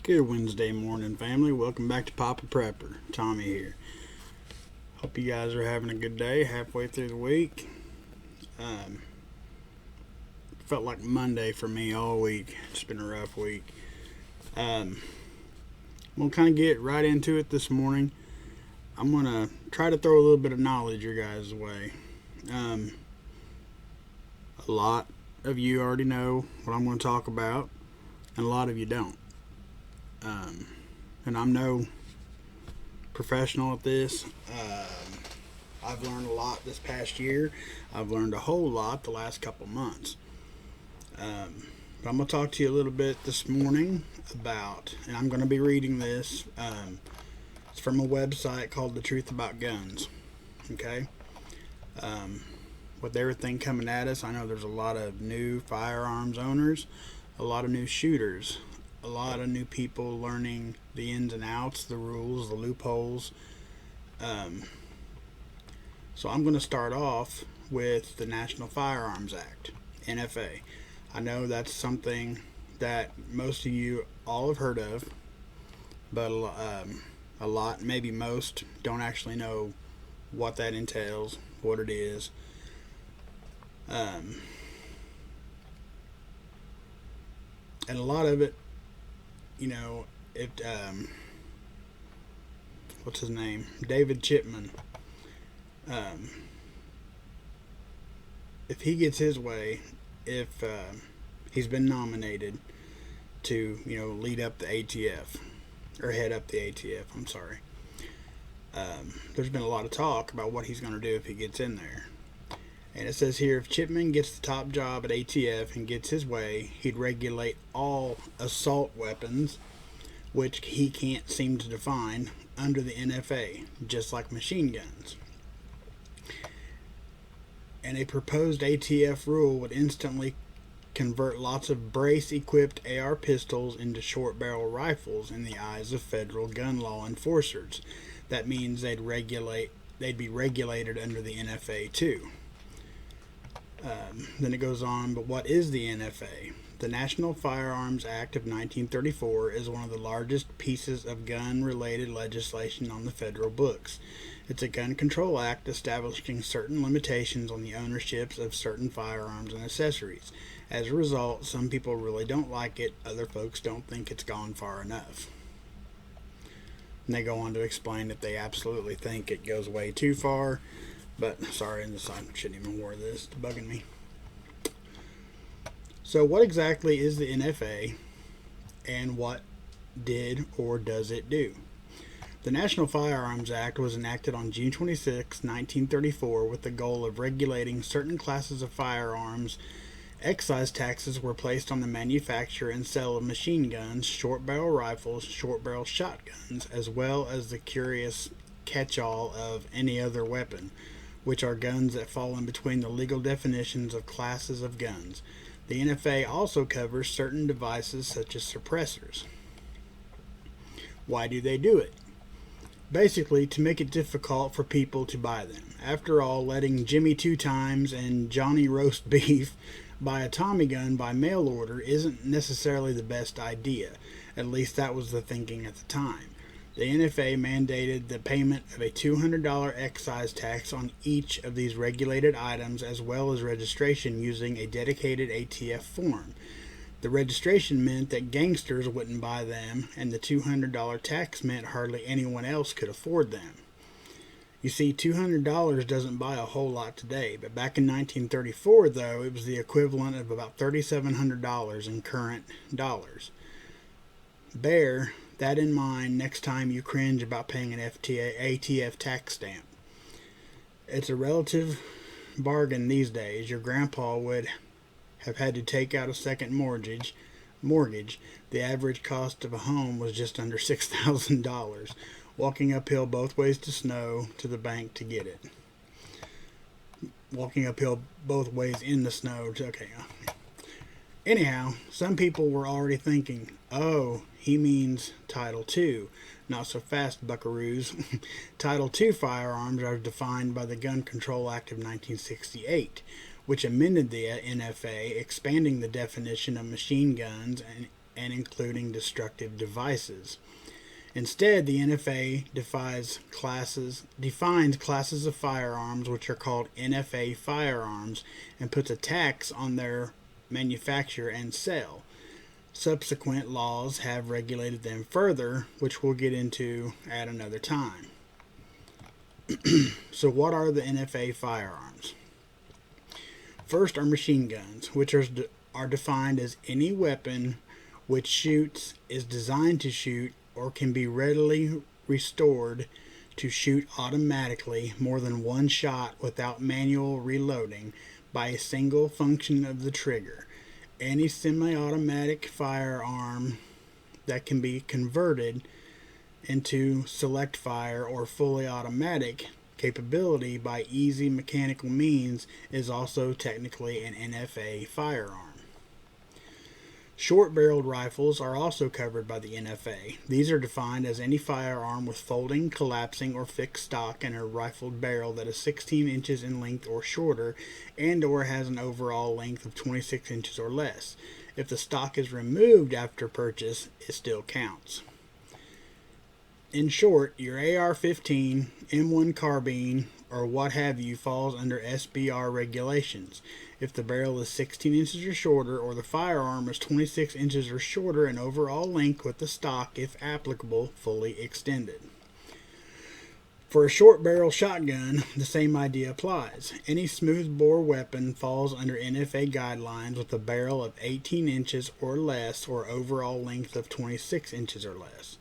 Good Wednesday morning, family. Welcome back to poppaprepper. Tommy here. Hope you guys are having a good day halfway through the week. Felt like Monday for me all week. It's been a rough week. We'll kind of get right into it this morning. I'm going to try to throw a little bit of knowledge your guys' way. A lot of you already know what I'm going to talk about, and a lot of you don't. And I'm no professional at this. I've learned a lot this past year. I've learned a whole lot the last couple months. But I'm going to talk to you a little bit this morning about, and I'm going to be reading this. It's from a website called The Truth About Guns. Okay? With everything coming at us, I know there's a lot of new firearms owners, a lot of new shooters, a lot of new people learning the ins and outs, the rules, the loopholes. So I'm going to start off with the National Firearms Act, NFA. I know that's something that most of you all have heard of, but a lot, maybe most, don't actually know what that entails, what it is. And a lot of it, you know, what's his name? David Chipman. If he gets his way, if he's been nominated to, lead up the ATF, or head up the ATF, I'm sorry. There's been a lot of talk about what he's going to do if he gets in there. And it says here, if Chipman gets the top job at ATF and gets his way, he'd regulate all assault weapons, which he can't seem to define, under the NFA, just like machine guns. And a proposed ATF rule would instantly convert lots of brace-equipped AR pistols into short-barrel rifles in the eyes of federal gun law enforcers. That means they'd be regulated under the NFA too. Then it goes on, but what is the NFA? The National Firearms Act of 1934 is one of the largest pieces of gun-related legislation on the federal books. It's a gun control act establishing certain limitations on the ownerships of certain firearms and accessories. As a result, some people really don't like it, other folks don't think it's gone far enough. And they go on to explain that they absolutely think it goes way too far. But, sorry, I shouldn't even wear this. It's bugging me. So, what exactly is the NFA, and what did or does it do? The National Firearms Act was enacted on June 26, 1934, with the goal of regulating certain classes of firearms. Excise taxes were placed on the manufacture and sale of machine guns, short-barrel rifles, short-barrel shotguns, as well as the curious catch-all of any other weapon, which are guns that fall in between the legal definitions of classes of guns. The NFA also covers certain devices such as suppressors. Why do they do it? Basically, to make it difficult for people to buy them. After all, letting Jimmy Two Times and Johnny Roast Beef buy a Tommy gun by mail order isn't necessarily the best idea. At least that was the thinking at the time. The NFA mandated the payment of a $200 excise tax on each of these regulated items, as well as registration using a dedicated ATF form. The registration meant that gangsters wouldn't buy them, and the $200 tax meant hardly anyone else could afford them. You see, $200 doesn't buy a whole lot today, but back in 1934, though, it was the equivalent of about $3,700 in current dollars. Bear that in mind next time you cringe about paying an ATF tax stamp. It's a relative bargain these days. Your grandpa would have had to take out a second mortgage. The average cost of a home was just under $6,000. Walking uphill both ways to snow to the bank to get it. Walking uphill both ways in the snow. Anyhow, some people were already thinking, oh, he means Title II. Not so fast, buckaroos. Title II firearms are defined by the Gun Control Act of 1968, which amended the NFA, expanding the definition of machine guns and including destructive devices. Instead, the NFA defines classes of firearms which are called NFA firearms and puts a tax on their manufacture and sale. Subsequent laws have regulated them further, which we'll get into at another time. So what are the NFA firearms? First are machine guns, which are defined as any weapon which shoots, is designed to shoot, or can be readily restored to shoot automatically more than one shot without manual reloading by a single function of the trigger. Any semi-automatic firearm that can be converted into select fire or fully automatic capability by easy mechanical means is also technically an NFA firearm. Short-barreled rifles are also covered by the NFA. These are defined as any firearm with folding, collapsing, or fixed stock and a rifled barrel that is 16 inches in length or shorter and or has an overall length of 26 inches or less. If the stock is removed after purchase, it still counts. In short, your AR-15, M1 carbine, or what have you falls under SBR regulations. If the barrel is 16 inches or shorter, or the firearm is 26 inches or shorter in overall length with the stock, if applicable, fully extended. For a short barrel shotgun, the same idea applies. Any smoothbore weapon falls under NFA guidelines with a barrel of 18 inches or less, or overall length of 26 inches or less.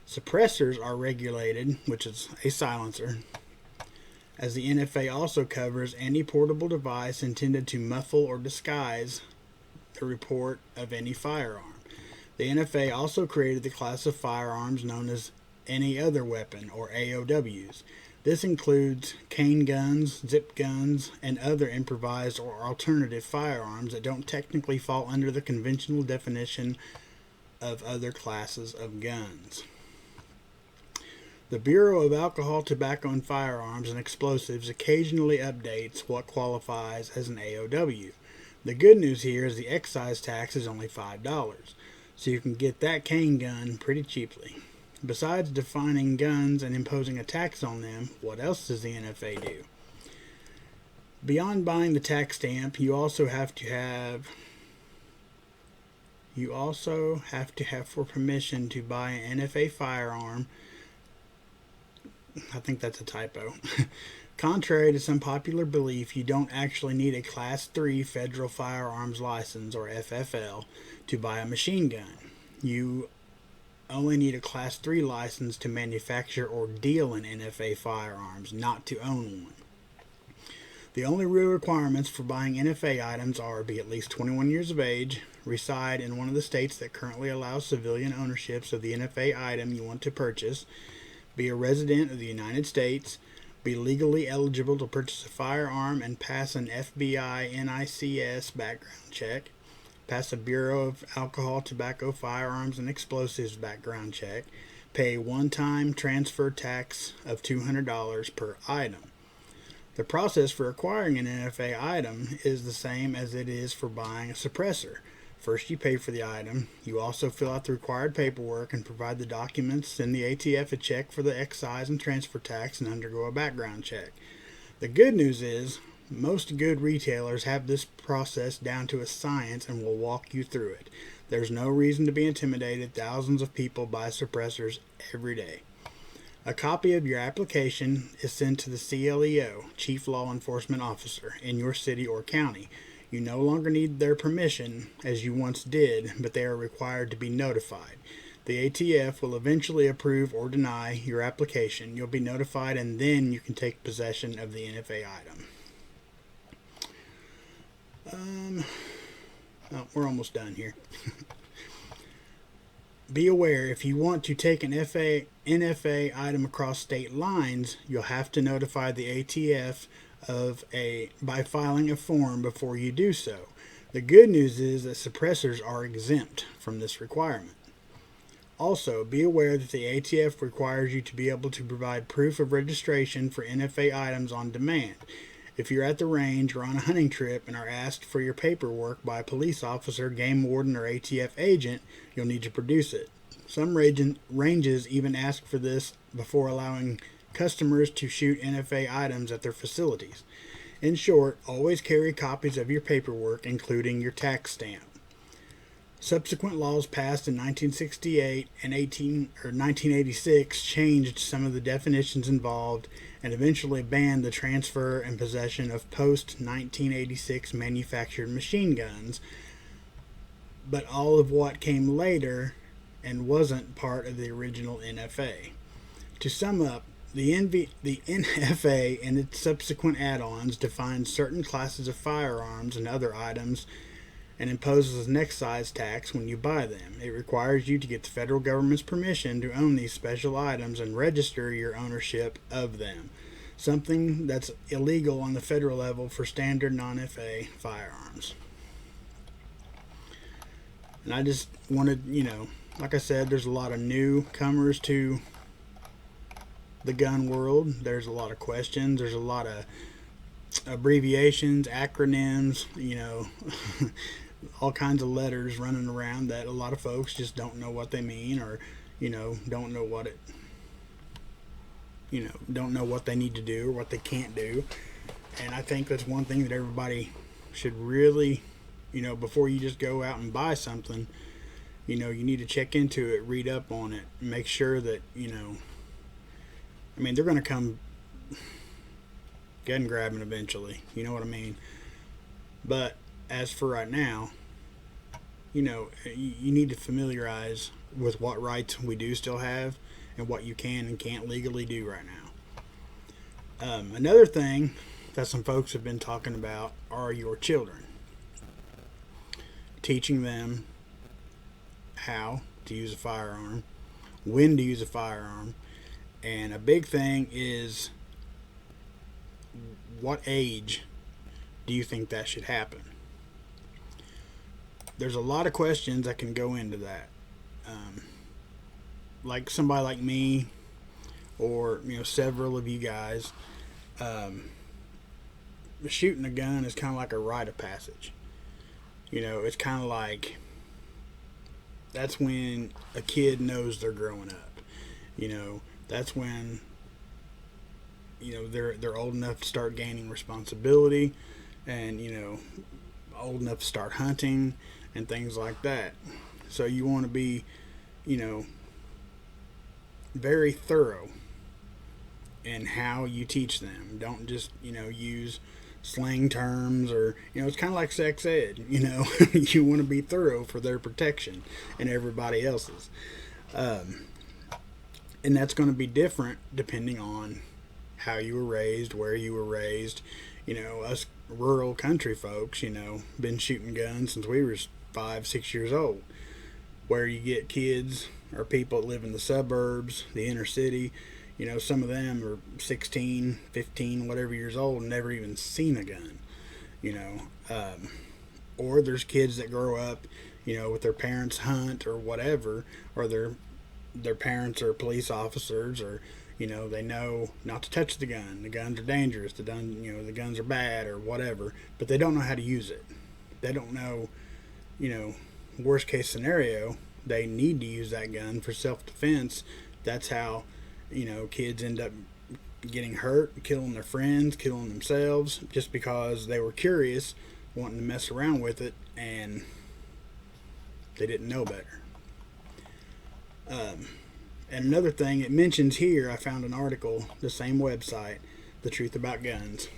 Suppressors are regulated, which is a silencer, as the NFA also covers any portable device intended to muffle or disguise the report of any firearm. The NFA also created the class of firearms known as any other weapon, or AOWs. This includes cane guns, zip guns, and other improvised or alternative firearms that don't technically fall under the conventional definition of other classes of guns. The Bureau of Alcohol, Tobacco, and Firearms and Explosives occasionally updates what qualifies as an AOW. The good news here is the excise tax is only $5, so you can get that cane gun pretty cheaply. Besides defining guns and imposing a tax on them, what else does the NFA do? Beyond buying the tax stamp, you also have to have for permission to buy an NFA firearm. I think that's a typo. Contrary to some popular belief, you don't actually need a Class 3 Federal Firearms License, or FFL, to buy a machine gun. You only need a Class 3 license to manufacture or deal in NFA firearms, not to own one. The only real requirements for buying NFA items are be at least 21 years of age, reside in one of the states that currently allows civilian ownerships of the NFA item you want to purchase, be a resident of the United States, be legally eligible to purchase a firearm and pass an FBI NICS background check, pass a Bureau of Alcohol, Tobacco, Firearms, and Explosives background check, pay a one-time transfer tax of $200 per item. The process for acquiring an NFA item is the same as it is for buying a suppressor. First, you pay for the item. You also fill out the required paperwork and provide the documents, send the ATF a check for the excise and transfer tax, and undergo a background check. The good news is, most good retailers have this process down to a science and will walk you through it. There's no reason to be intimidated. Thousands of people buy suppressors every day. A copy of your application is sent to the CLEO, Chief Law Enforcement Officer, in your city or county. You no longer need their permission, as you once did, but they are required to be notified. The ATF will eventually approve or deny your application. You'll be notified, and then you can take possession of the NFA item. We're almost done here. Be aware, if you want to take an NFA item across state lines, you'll have to notify the ATF by filing a form before you do so. The good news is that suppressors are exempt from this requirement. Also, be aware that the ATF requires you to be able to provide proof of registration for NFA items on demand. If you're at the range or on a hunting trip and are asked for your paperwork by a police officer, game warden, or ATF agent, you'll need to produce it. Some ranges even ask for this before allowing customers to shoot NFA items at their facilities. In short, always carry copies of your paperwork, including your tax stamp. Subsequent laws passed in 1968 and 1986 changed some of the definitions involved and eventually banned the transfer and possession of post-1986 manufactured machine guns. But all of what came later and wasn't part of the original NFA. To sum up, the NFA and its subsequent add-ons defines certain classes of firearms and other items and imposes an excise tax when you buy them. It requires you to get the federal government's permission to own these special items and register your ownership of them, something that's illegal on the federal level for standard non-FA firearms. And I just wanted, like I said, there's a lot of newcomers to the gun world. There's a lot of questions. There's a lot of abbreviations, acronyms, all kinds of letters running around that a lot of folks just don't know what they mean, or don't know what it don't know what they need to do or what they can't do. And I think that's one thing that everybody should really, before you just go out and buy something, you need to check into it, read up on it, make sure that they're going to come gun grabbing eventually, you know what I mean? But as for right now, you need to familiarize with what rights we do still have and what you can and can't legally do right now. Another thing that some folks have been talking about are your children. Teaching them how to use a firearm, when to use a firearm, and a big thing is, what age do you think that should happen? There's a lot of questions that can go into that. Like somebody like me, or several of you guys, shooting a gun is kind of like a rite of passage. It's kind of like, that's when a kid knows they're growing up. That's when they're old enough to start gaining responsibility, and old enough to start hunting and things like that. So you want to be very thorough in how you teach them. Don't just use slang terms, or it's kind of like sex ed. You want to be thorough for their protection and everybody else's. And that's going to be different depending on how you were raised, where you were raised. Us rural country folks, been shooting guns since we were 5-6 years old. Where you get kids or people that live in the suburbs, the inner city, some of them are 16, 15, whatever years old and never even seen a gun. Or there's kids that grow up, with their parents hunt or whatever, or their parents are police officers, or they know not to touch the gun. The guns are dangerous. The guns are bad or whatever, but they don't know how to use it. They don't know, worst case scenario, they need to use that gun for self-defense. That's how, kids end up getting hurt, killing their friends, killing themselves, just because they were curious, wanting to mess around with it, and they didn't know better. And another thing it mentions here, I found an article, the same website, The Truth About Guns.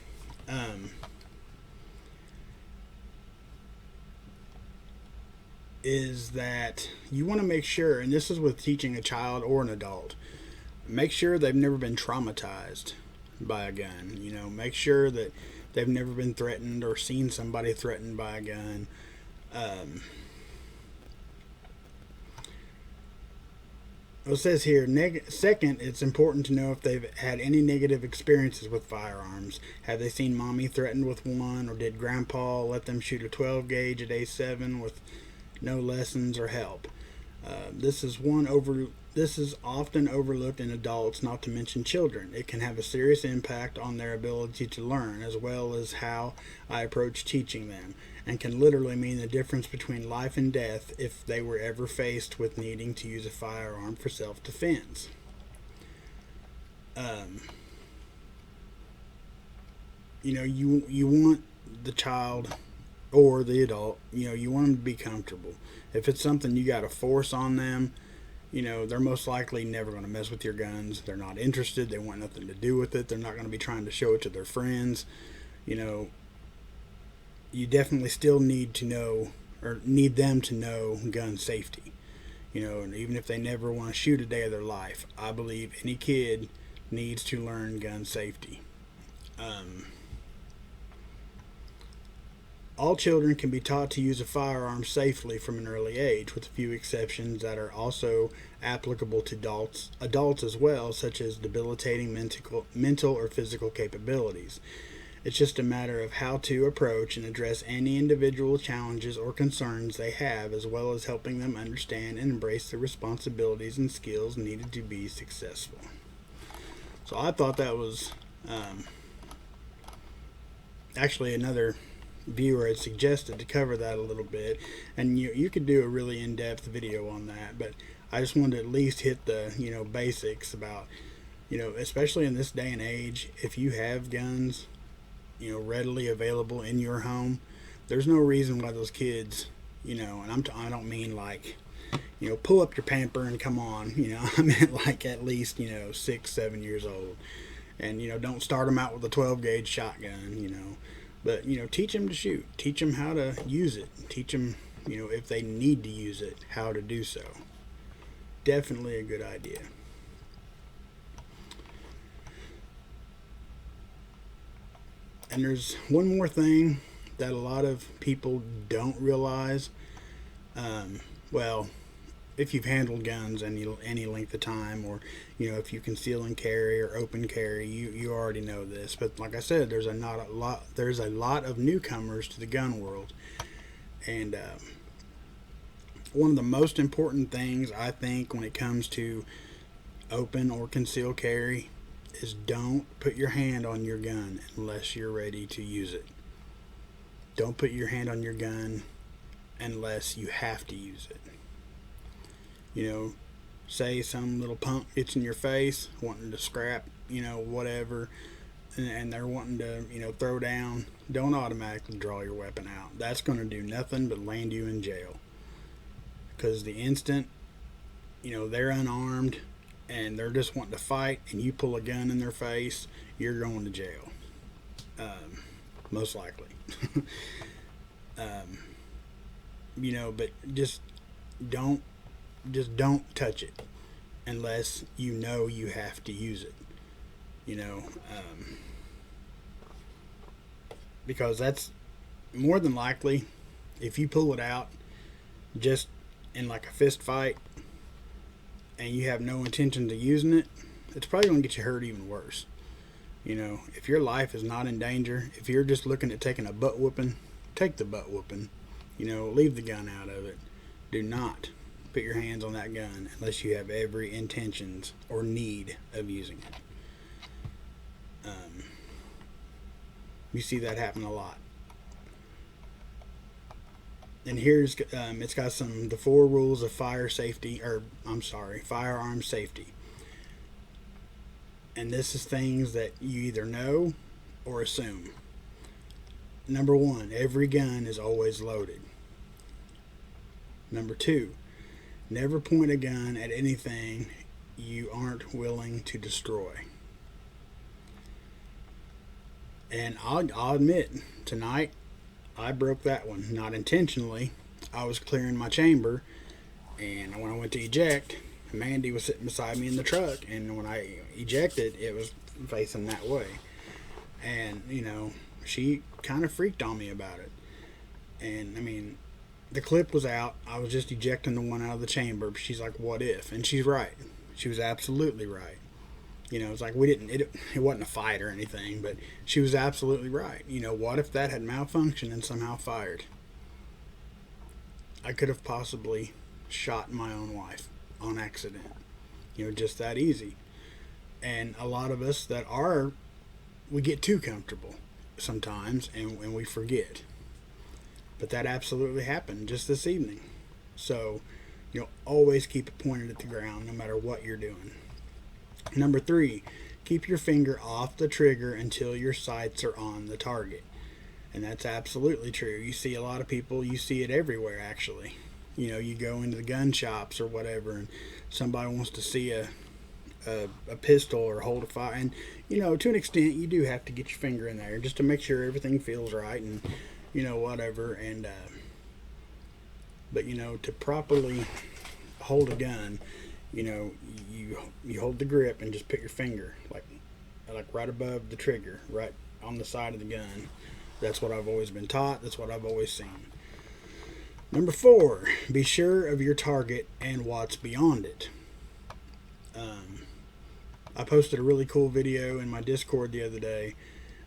Is that you want to make sure, and this is with teaching a child or an adult, make sure they've never been traumatized by a gun. Make sure that they've never been threatened or seen somebody threatened by a gun. It says here, second, it's important to know if they've had any negative experiences with firearms. Have they seen mommy threatened with one, or did grandpa let them shoot a 12 gauge at age 7 with no lessons or help? This is This is often overlooked in adults, not to mention children. It can have a serious impact on their ability to learn, as well as how I approach teaching them, and can literally mean the difference between life and death if they were ever faced with needing to use a firearm for self-defense. You want the child or the adult, you want them to be comfortable. If it's something you got to force on them, they're most likely never going to mess with your guns. They're not interested. They want nothing to do with it. They're not going to be trying to show it to their friends. You definitely still need to know, or need them to know, gun safety. And even if they never want to shoot a day of their life, I believe any kid needs to learn gun safety. All children can be taught to use a firearm safely from an early age, with a few exceptions that are also applicable to adults as well, such as debilitating mental or physical capabilities. It's just a matter of how to approach and address any individual challenges or concerns they have, as well as helping them understand and embrace the responsibilities and skills needed to be successful. So I thought that was actually another viewer had suggested to cover that a little bit, and you could do a really in-depth video on that, but I just wanted to at least hit the basics about especially in this day and age. If you have guns readily available in your home, there's no reason why those kids and I don't mean like pull up your pamper and come on, I meant like at least 6-7 years old, and don't start them out with a 12 gauge shotgun, but teach them to shoot, teach them how to use it, teach them if they need to use it, how to do so. Definitely a good idea. And there's one more thing that a lot of people don't realize. Well, if you've handled guns any length of time, or if you conceal and carry or open carry, you already know this. But like I said, there's a lot of newcomers to the gun world, and one of the most important things I think when it comes to open or conceal carry is don't put your hand on your gun unless you're ready to use it. Don't put your hand on your gun unless you have to use it. Say some little punk gets in your face wanting to scrap, whatever, and they're wanting to, throw down. Don't automatically draw your weapon out. That's going to do nothing but land you in jail. Because the instant, they're unarmed and they're just wanting to fight, and you pull a gun in their face, you're going to jail. Most likely. But just don't touch it unless you have to use it. Because that's more than likely, if you pull it out just in like a fist fight and you have no intention of using it, it's probably going to get you hurt even worse. If your life is not in danger, if you're just looking at taking a butt whooping, take the butt whooping. Leave the gun out of it. Do not put your hands on that gun unless you have every intentions or need of using it. You see that happen a lot. And here's it's got the 4 rules of firearm safety. And this is things that you either know or assume. Number 1, every gun is always loaded. Number 2, never point a gun at anything you aren't willing to destroy. And I'll admit, tonight I broke that one. Not intentionally. I was clearing my chamber, and when I went to eject, Mandy was sitting beside me in the truck, and when I ejected, it was facing that way. And, she kind of freaked on me about it. And, the clip was out. I was just ejecting the one out of the chamber. She's like, what if? And she's right. She was absolutely right. It's like it wasn't a fight or anything, but she was absolutely right. What if that had malfunctioned and somehow fired? I could have possibly shot my own wife on accident. just that easy. And a lot of us we get too comfortable sometimes, and we forget. But that absolutely happened just this evening. So, always keep it pointed at the ground no matter what you're doing. Number 3, keep your finger off the trigger until your sights are on the target. And that's absolutely true. You see a lot of people, you see it everywhere actually. You go into the gun shops or whatever, and somebody wants to see a pistol or hold a fire. And, to an extent, you do have to get your finger in there just to make sure everything feels right and, whatever. And, but, to properly hold a gun, you hold the grip and just put your finger like right above the trigger, right on the side of the gun. That's what I've always been taught. That's what I've always seen. Number 4, be sure of your target and what's beyond it. I posted a really cool video in my Discord the other day.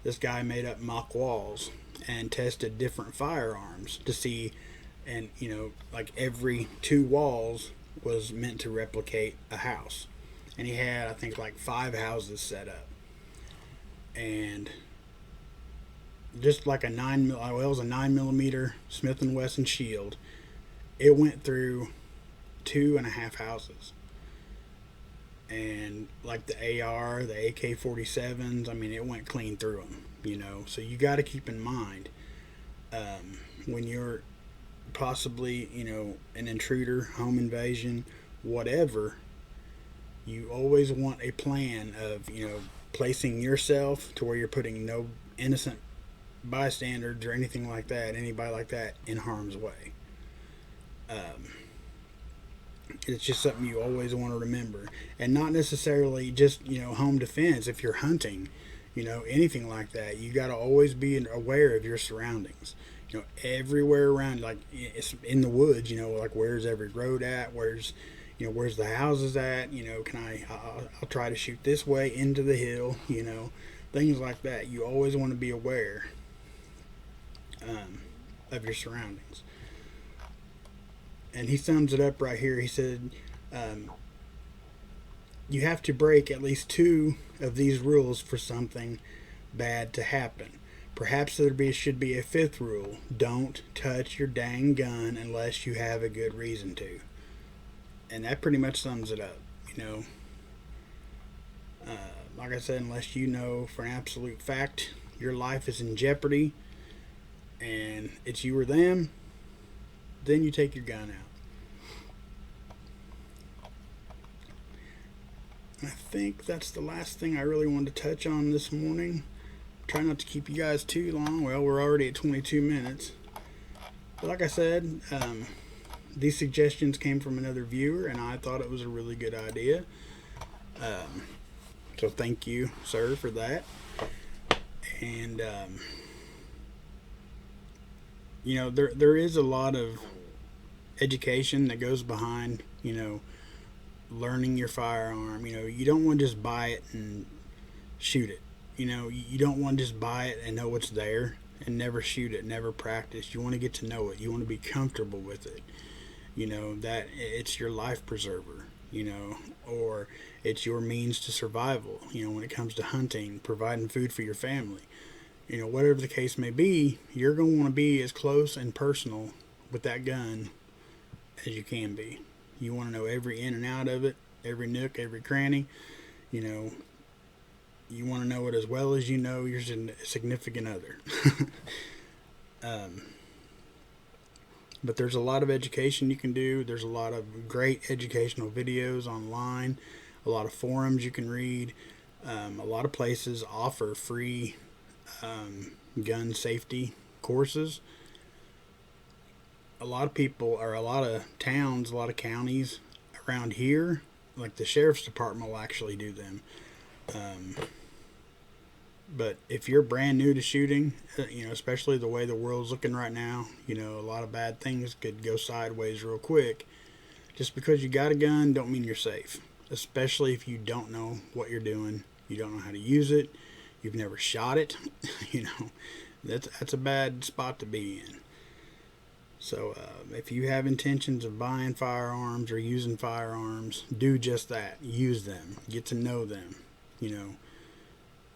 This guy made up mock walls and tested different firearms to see, and like every 2 walls was meant to replicate a house. And he had, I think, like 5 houses set up. And just like it was a 9mm Smith & Wesson shield. It went through 2.5 houses. And like the AR, the AK-47s, it went clean through them, So you got to keep in mind, when you're possibly, an intruder, home invasion, whatever, you always want a plan of, placing yourself to where you're putting no innocent bystanders or anybody like that, in harm's way. It's just something you always want to remember, and not necessarily just home defense. If you're hunting, anything like that, you got to always be aware of your surroundings. Everywhere around, like it's in the woods. Like where's every road at? Where's the houses at? I'll try to shoot this way into the hill. Things like that. You always want to be aware of your surroundings. And he sums it up right here. He said, you have to break at least 2 of these rules for something bad to happen. Perhaps there should be a 5th rule. Don't touch your dang gun unless you have a good reason to. And that pretty much sums it up. Like I said, unless you know for an absolute fact your life is in jeopardy and it's you or them, then you take your gun out. I think that's the last thing I really wanted to touch on this morning. Try not to keep you guys too long. Well, we're already at 22 minutes. But like I said, these suggestions came from another viewer, and I thought it was a really good idea. So thank you, sir, for that. And there is a lot of education that goes behind, learning your firearm. You don't want to just buy it and shoot it. You don't want to just buy it and know what's there and never shoot it, never practice. You want to get to know it. You want to be comfortable with it. That it's your life preserver, or it's your means to survival, when it comes to hunting, providing food for your family. Whatever the case may be, you're going to want to be as close and personal with that gun as you can be. You want to know every in and out of it, every nook, every cranny. You want to know it as well as you know your significant other. But there's a lot of education you can do. There's a lot of great educational videos online, a lot of forums you can read. A lot of places offer free gun safety courses. A lot of people, or a lot of towns, a lot of counties around here, like the sheriff's department will actually do them. But if you're brand new to shooting, especially the way the world's looking right now, a lot of bad things could go sideways real quick. Just because you got a gun don't mean you're safe, especially if you don't know what you're doing. You don't know how to use it. You've never shot it. That's a bad spot to be in. So if you have intentions of buying firearms or using firearms, do just that. Use them. Get to know them. You know,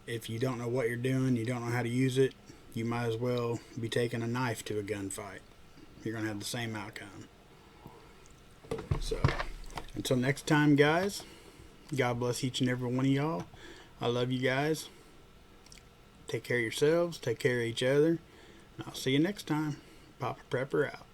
if you don't know what you're doing, you don't know how to use it, you might as well be taking a knife to a gunfight. You're going to have the same outcome. So, until next time, guys, God bless each and every one of y'all. I love you guys. Take care of yourselves. Take care of each other. And I'll see you next time. Poppaprepper out.